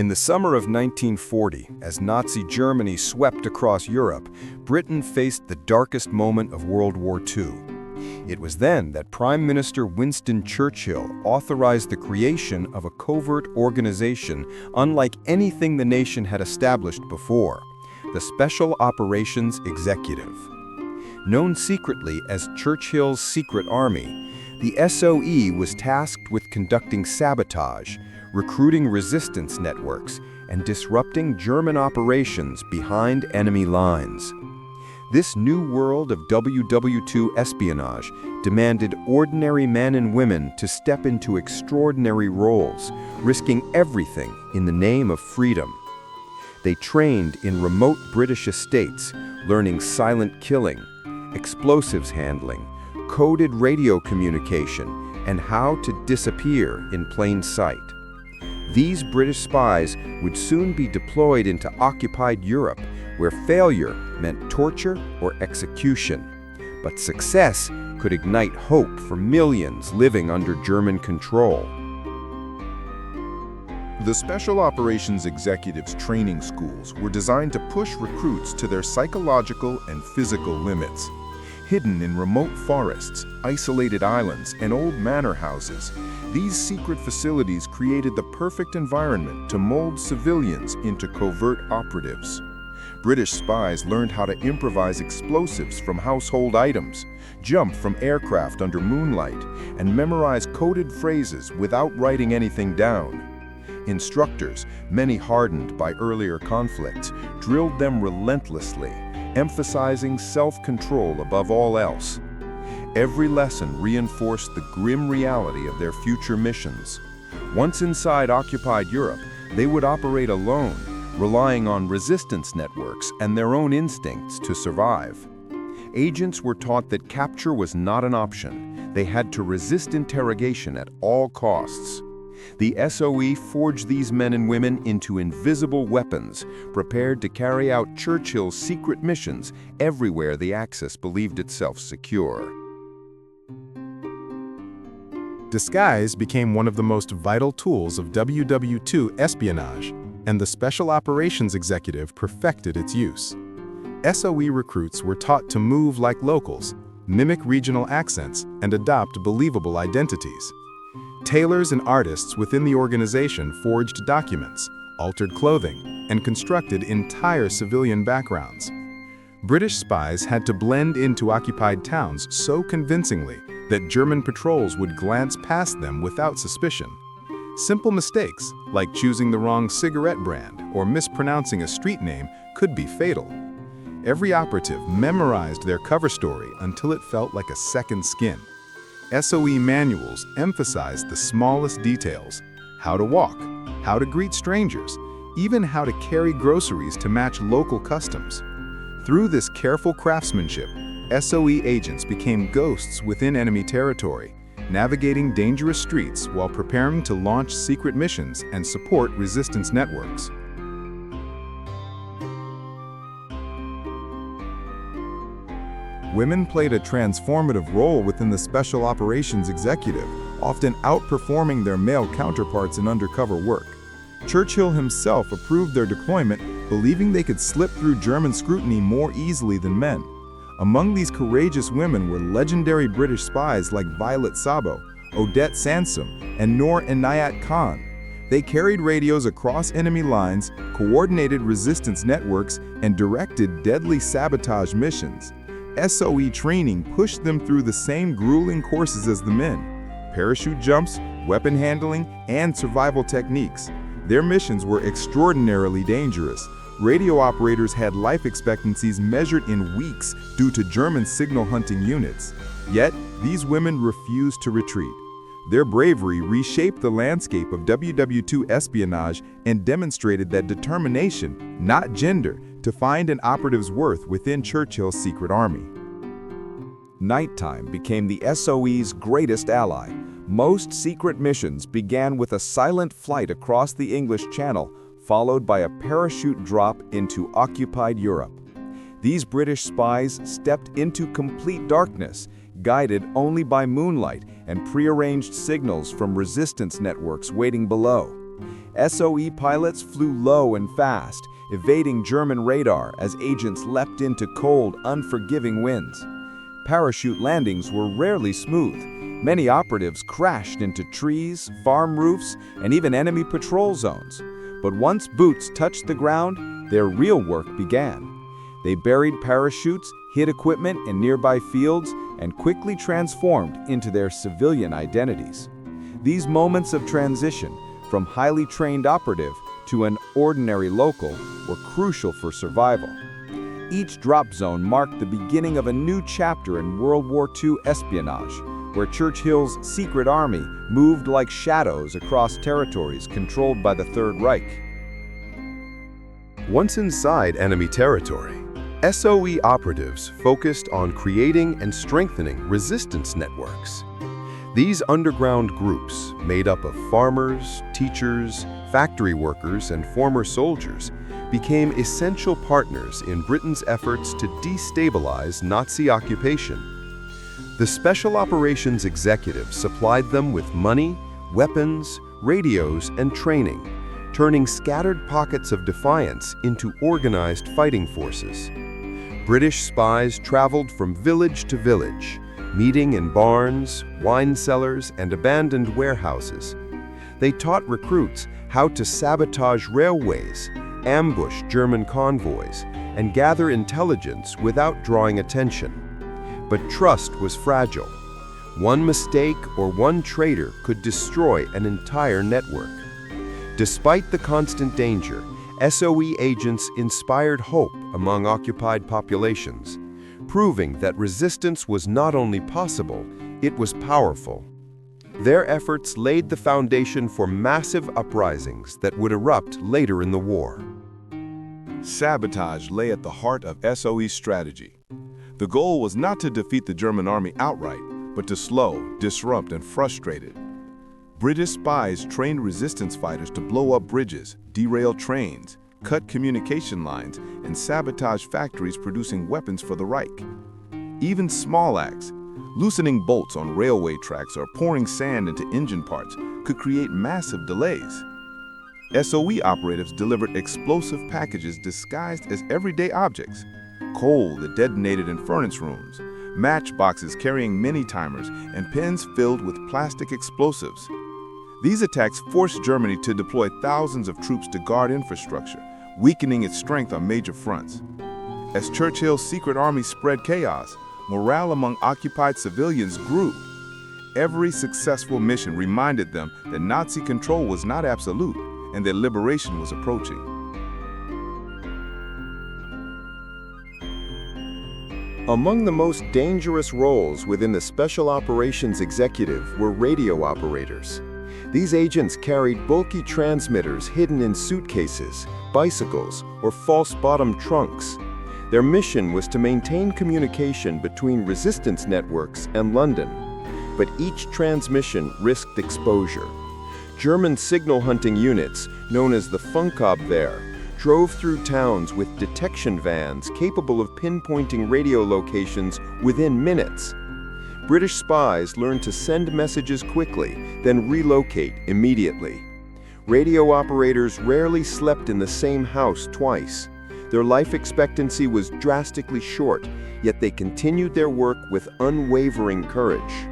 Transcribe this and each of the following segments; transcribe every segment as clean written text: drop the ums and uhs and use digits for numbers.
In the summer of 1940, as Nazi Germany swept across Europe, Britain faced the darkest moment of World War II. It was then that Prime Minister Winston Churchill authorized the creation of a covert organization unlike anything the nation had established before, the Special Operations Executive. Known secretly as Churchill's Secret Army, the SOE was tasked with conducting sabotage, recruiting resistance networks, and disrupting German operations behind enemy lines. This new world of WWII espionage demanded ordinary men and women to step into extraordinary roles, risking everything in the name of freedom. They trained in remote British estates, learning silent killing, explosives handling, coded radio communication, and how to disappear in plain sight. These British spies would soon be deployed into occupied Europe, where failure meant torture or execution. But success could ignite hope for millions living under German control. The Special Operations Executives training schools were designed to push recruits to their psychological and physical limits. Hidden in remote forests, isolated islands, and old manor houses, these secret facilities created the perfect environment to mold civilians into covert operatives. British spies learned how to improvise explosives from household items, jump from aircraft under moonlight, and memorize coded phrases without writing anything down. Instructors, many hardened by earlier conflicts, drilled them relentlessly, emphasizing self-control above all else. Every lesson reinforced the grim reality of their future missions. Once inside occupied Europe, they would operate alone, relying on resistance networks and their own instincts to survive. Agents were taught that capture was not an option. They had to resist interrogation at all costs. The SOE forged these men and women into invisible weapons, prepared to carry out Churchill's secret missions everywhere the Axis believed itself secure. Disguise became one of the most vital tools of WWII espionage, and the Special Operations Executive perfected its use. SOE recruits were taught to move like locals, mimic regional accents, and adopt believable identities. Tailors and artists within the organization forged documents, altered clothing, and constructed entire civilian backgrounds. British spies had to blend into occupied towns so convincingly that German patrols would glance past them without suspicion. Simple mistakes, like choosing the wrong cigarette brand or mispronouncing a street name, could be fatal. Every operative memorized their cover story until it felt like a second skin. SOE manuals emphasized the smallest details: how to walk, how to greet strangers, even how to carry groceries to match local customs. Through this careful craftsmanship, SOE agents became ghosts within enemy territory, navigating dangerous streets while preparing to launch secret missions and support resistance networks. Women played a transformative role within the Special Operations Executive, often outperforming their male counterparts in undercover work. Churchill himself approved their deployment, believing they could slip through German scrutiny more easily than men. Among these courageous women were legendary British spies like Violet Sabo, Odette Sansom, and Noor Inayat Khan. They carried radios across enemy lines, coordinated resistance networks, and directed deadly sabotage missions. SOE training pushed them through the same grueling courses as the men: parachute jumps, weapon handling, and survival techniques. Their missions were extraordinarily dangerous. Radio operators had life expectancies measured in weeks due to German signal hunting units. Yet, these women refused to retreat. Their bravery reshaped the landscape of WWII espionage and demonstrated that determination, not gender, to find an operative's worth within Churchill's secret army. Nighttime became the SOE's greatest ally. Most secret missions began with a silent flight across the English Channel, followed by a parachute drop into occupied Europe. These British spies stepped into complete darkness, guided only by moonlight and prearranged signals from resistance networks waiting below. SOE pilots flew low and fast, evading German radar as agents leapt into cold, unforgiving winds. Parachute landings were rarely smooth. Many operatives crashed into trees, farm roofs, and even enemy patrol zones. But once boots touched the ground, their real work began. They buried parachutes, hid equipment in nearby fields, and quickly transformed into their civilian identities. These moments of transition, from highly trained operative to an ordinary local, were crucial for survival. Each drop zone marked the beginning of a new chapter in World War II espionage, where Churchill's secret army moved like shadows across territories controlled by the Third Reich. Once inside enemy territory, SOE operatives focused on creating and strengthening resistance networks. These underground groups, made up of farmers, teachers, factory workers, and former soldiers, became essential partners in Britain's efforts to destabilize Nazi occupation. The Special Operations Executive supplied them with money, weapons, radios, and training, turning scattered pockets of defiance into organized fighting forces. British spies traveled from village to village, meeting in barns, wine cellars, and abandoned warehouses. They taught recruits how to sabotage railways, ambush German convoys, and gather intelligence without drawing attention. But trust was fragile. One mistake or one traitor could destroy an entire network. Despite the constant danger, SOE agents inspired hope among occupied populations, proving that resistance was not only possible, it was powerful. Their efforts laid the foundation for massive uprisings that would erupt later in the war. Sabotage lay at the heart of SOE's strategy. The goal was not to defeat the German army outright, but to slow, disrupt, and frustrate it. British spies trained resistance fighters to blow up bridges, derail trains, cut communication lines, and sabotage factories producing weapons for the Reich. Even small acts, loosening bolts on railway tracks or pouring sand into engine parts, could create massive delays. SOE operatives delivered explosive packages disguised as everyday objects: coal that detonated in furnace rooms, matchboxes carrying mini-timers, and pens filled with plastic explosives. These attacks forced Germany to deploy thousands of troops to guard infrastructure, weakening its strength on major fronts. As Churchill's secret army spread chaos, morale among occupied civilians grew. Every successful mission reminded them that Nazi control was not absolute and that liberation was approaching. Among the most dangerous roles within the Special Operations Executive were radio operators. These agents carried bulky transmitters hidden in suitcases, bicycles, or false-bottom trunks. Their mission was to maintain communication between resistance networks and London, but each transmission risked exposure. German signal hunting units, known as the Funkabwehr, drove through towns with detection vans capable of pinpointing radio locations within minutes. British spies learned to send messages quickly, then relocate immediately. Radio operators rarely slept in the same house twice. Their life expectancy was drastically short, yet they continued their work with unwavering courage.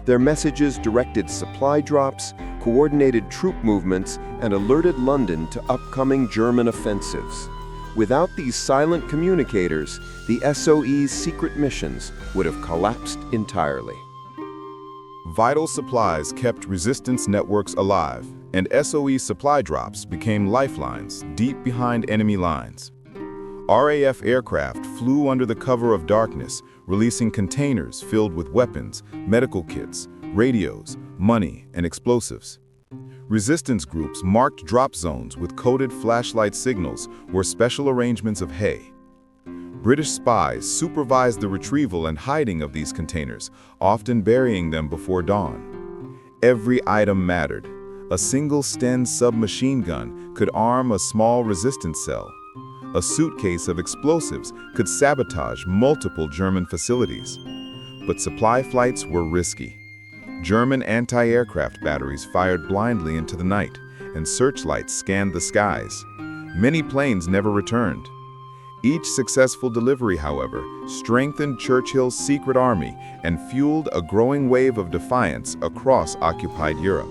Their messages directed supply drops, coordinated troop movements, and alerted London to upcoming German offensives. Without these silent communicators, the SOE's secret missions would have collapsed entirely. Vital supplies kept resistance networks alive, and SOE supply drops became lifelines deep behind enemy lines. RAF aircraft flew under the cover of darkness, releasing containers filled with weapons, medical kits, radios, money, and explosives. Resistance groups marked drop zones with coded flashlight signals or special arrangements of hay. British spies supervised the retrieval and hiding of these containers, often burying them before dawn. Every item mattered. A single Sten submachine gun could arm a small resistance cell. A suitcase of explosives could sabotage multiple German facilities. But supply flights were risky. German anti-aircraft batteries fired blindly into the night, and searchlights scanned the skies. Many planes never returned. Each successful delivery, however, strengthened Churchill's secret army and fueled a growing wave of defiance across occupied Europe.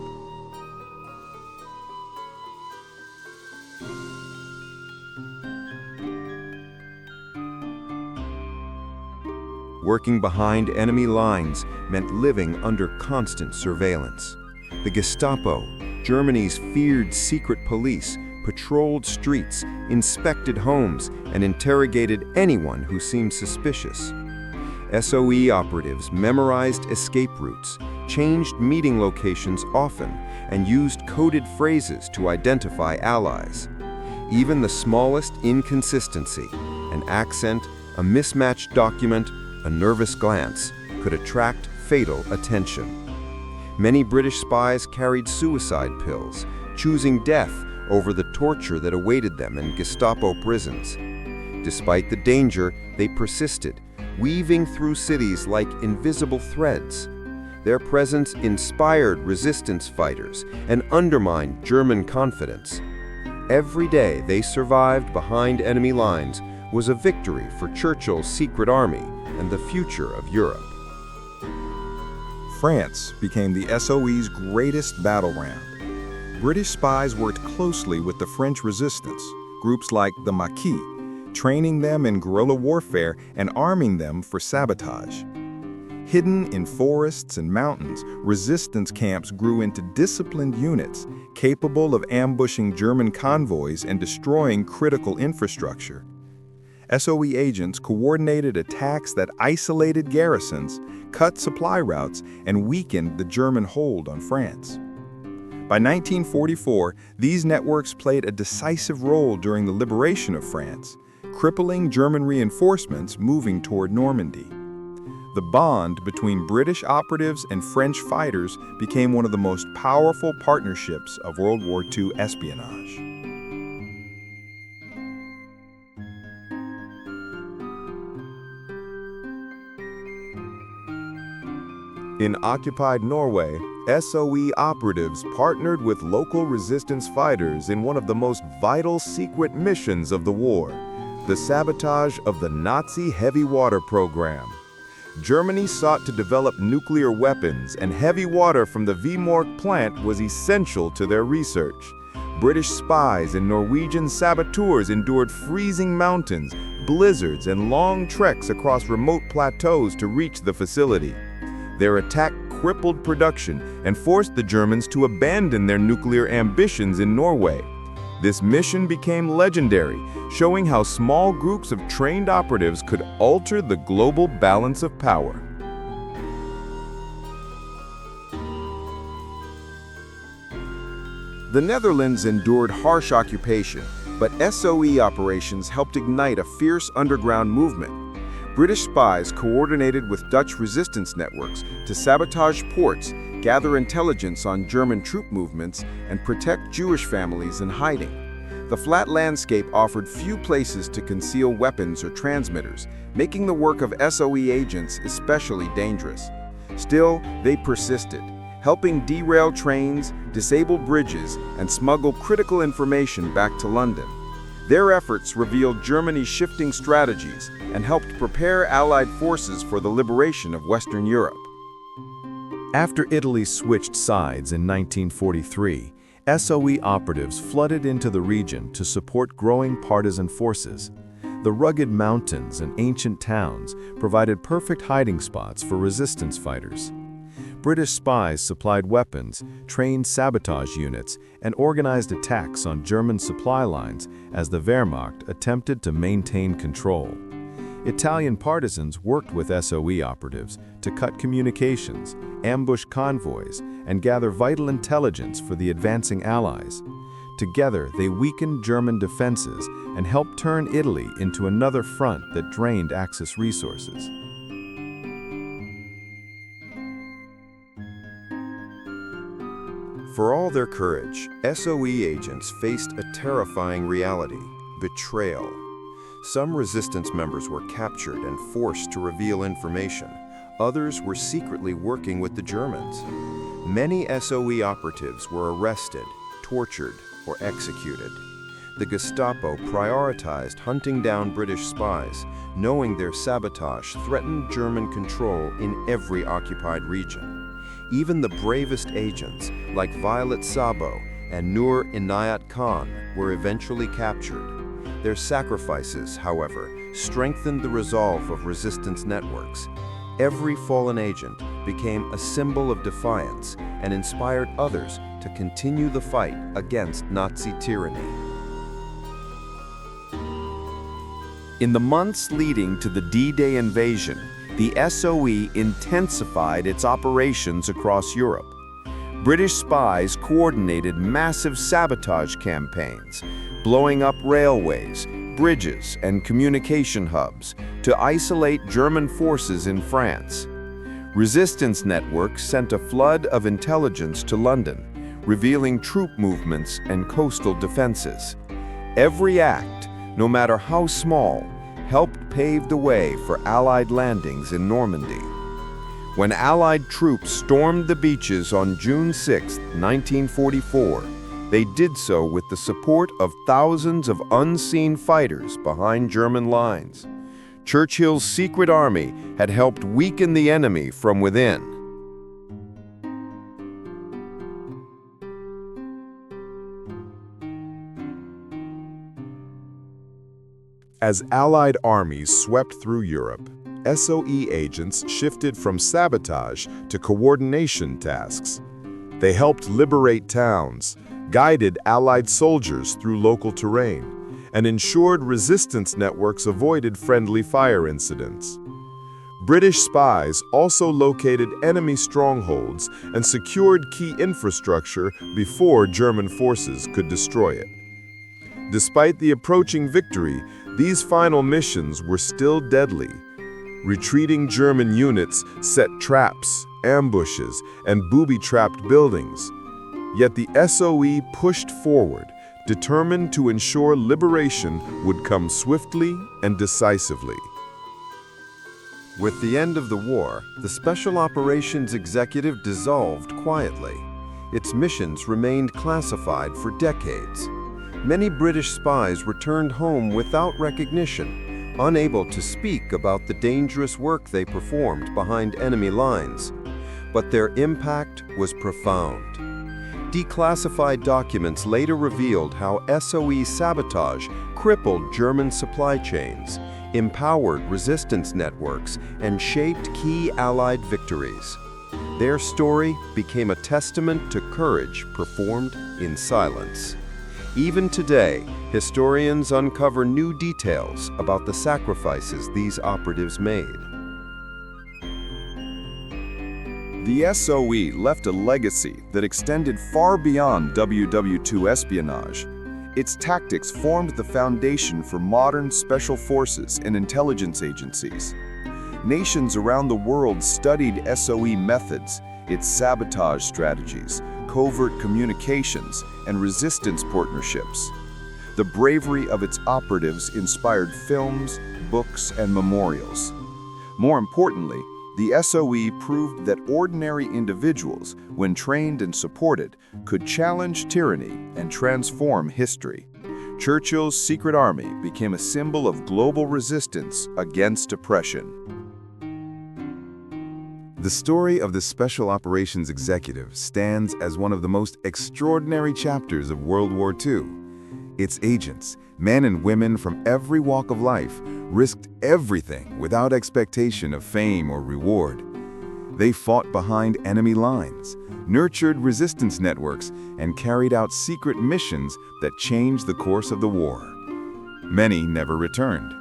Working behind enemy lines meant living under constant surveillance. The Gestapo, Germany's feared secret police, patrolled streets, inspected homes, and interrogated anyone who seemed suspicious. SOE operatives memorized escape routes, changed meeting locations often, and used coded phrases to identify allies. Even the smallest inconsistency, an accent, a mismatched document, a nervous glance, could attract fatal attention. Many British spies carried suicide pills, choosing death over the torture that awaited them in Gestapo prisons. Despite the danger, they persisted, weaving through cities like invisible threads. Their presence inspired resistance fighters and undermined German confidence. Every day they survived behind enemy lines was a victory for Churchill's secret army and the future of Europe. France became the SOE's greatest battleground. British spies worked closely with the French resistance, groups like the Maquis, training them in guerrilla warfare and arming them for sabotage. Hidden in forests and mountains, resistance camps grew into disciplined units, capable of ambushing German convoys and destroying critical infrastructure. SOE agents coordinated attacks that isolated garrisons, cut supply routes, and weakened the German hold on France. By 1944, these networks played a decisive role during the liberation of France, crippling German reinforcements moving toward Normandy. The bond between British operatives and French fighters became one of the most powerful partnerships of World War II espionage. In occupied Norway, SOE operatives partnered with local resistance fighters in one of the most vital secret missions of the war, the sabotage of the Nazi heavy water program. Germany sought to develop nuclear weapons, and heavy water from the Vemork plant was essential to their research. British spies and Norwegian saboteurs endured freezing mountains, blizzards, and long treks across remote plateaus to reach the facility. Their attack crippled production and forced the Germans to abandon their nuclear ambitions in Norway. This mission became legendary, showing how small groups of trained operatives could alter the global balance of power. The Netherlands endured harsh occupation, but SOE operations helped ignite a fierce underground movement. British spies coordinated with Dutch resistance networks to sabotage ports, gather intelligence on German troop movements, and protect Jewish families in hiding. The flat landscape offered few places to conceal weapons or transmitters, making the work of SOE agents especially dangerous. Still, they persisted, helping derail trains, disable bridges, and smuggle critical information back to London. Their efforts revealed Germany's shifting strategies and helped prepare Allied forces for the liberation of Western Europe. After Italy switched sides in 1943, SOE operatives flooded into the region to support growing partisan forces. The rugged mountains and ancient towns provided perfect hiding spots for resistance fighters. British spies supplied weapons, trained sabotage units, and organized attacks on German supply lines as the Wehrmacht attempted to maintain control. Italian partisans worked with SOE operatives to cut communications, ambush convoys, and gather vital intelligence for the advancing Allies. Together, they weakened German defenses and helped turn Italy into another front that drained Axis resources. For all their courage, SOE agents faced a terrifying reality: betrayal. Some resistance members were captured and forced to reveal information. Others were secretly working with the Germans. Many SOE operatives were arrested, tortured or executed. The Gestapo prioritized hunting down British spies, knowing their sabotage threatened German control in every occupied region. Even the bravest agents, like Violet Sabo and Nur Inayat Khan, were eventually captured. Their sacrifices, however, strengthened the resolve of resistance networks. Every fallen agent became a symbol of defiance and inspired others to continue the fight against Nazi tyranny. In the months leading to the D-Day invasion, the SOE intensified its operations across Europe. British spies coordinated massive sabotage campaigns, blowing up railways, bridges, and communication hubs to isolate German forces in France. Resistance networks sent a flood of intelligence to London, revealing troop movements and coastal defenses. Every act, no matter how small, helped pave the way for Allied landings in Normandy. When Allied troops stormed the beaches on June 6, 1944, they did so with the support of thousands of unseen fighters behind German lines. Churchill's secret army had helped weaken the enemy from within. As Allied armies swept through Europe, SOE agents shifted from sabotage to coordination tasks. They helped liberate towns, guided Allied soldiers through local terrain, and ensured resistance networks avoided friendly fire incidents. British spies also located enemy strongholds and secured key infrastructure before German forces could destroy it. Despite the approaching victory, these final missions were still deadly. Retreating German units set traps, ambushes, and booby-trapped buildings. Yet the SOE pushed forward, determined to ensure liberation would come swiftly and decisively. With the end of the war, the Special Operations Executive dissolved quietly. Its missions remained classified for decades. Many British spies returned home without recognition, unable to speak about the dangerous work they performed behind enemy lines. But their impact was profound. Declassified documents later revealed how SOE sabotage crippled German supply chains, empowered resistance networks, and shaped key Allied victories. Their story became a testament to courage performed in silence. Even today, historians uncover new details about the sacrifices these operatives made. The SOE left a legacy that extended far beyond WWII espionage. Its tactics formed the foundation for modern special forces and intelligence agencies. Nations around the world studied SOE methods, its sabotage strategies, covert communications, and resistance partnerships. The bravery of its operatives inspired films, books, and memorials. More importantly, the SOE proved that ordinary individuals, when trained and supported, could challenge tyranny and transform history. Churchill's secret army became a symbol of global resistance against oppression. The story of the Special Operations Executive stands as one of the most extraordinary chapters of World War II. Its agents, men and women from every walk of life, risked everything without expectation of fame or reward. They fought behind enemy lines, nurtured resistance networks, and carried out secret missions that changed the course of the war. Many never returned.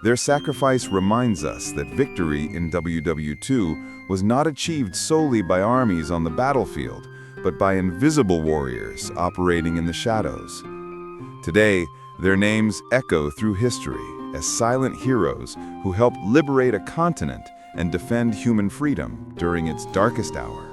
Their sacrifice reminds us that victory in WWII was not achieved solely by armies on the battlefield, but by invisible warriors operating in the shadows. Today, their names echo through history as silent heroes who helped liberate a continent and defend human freedom during its darkest hour.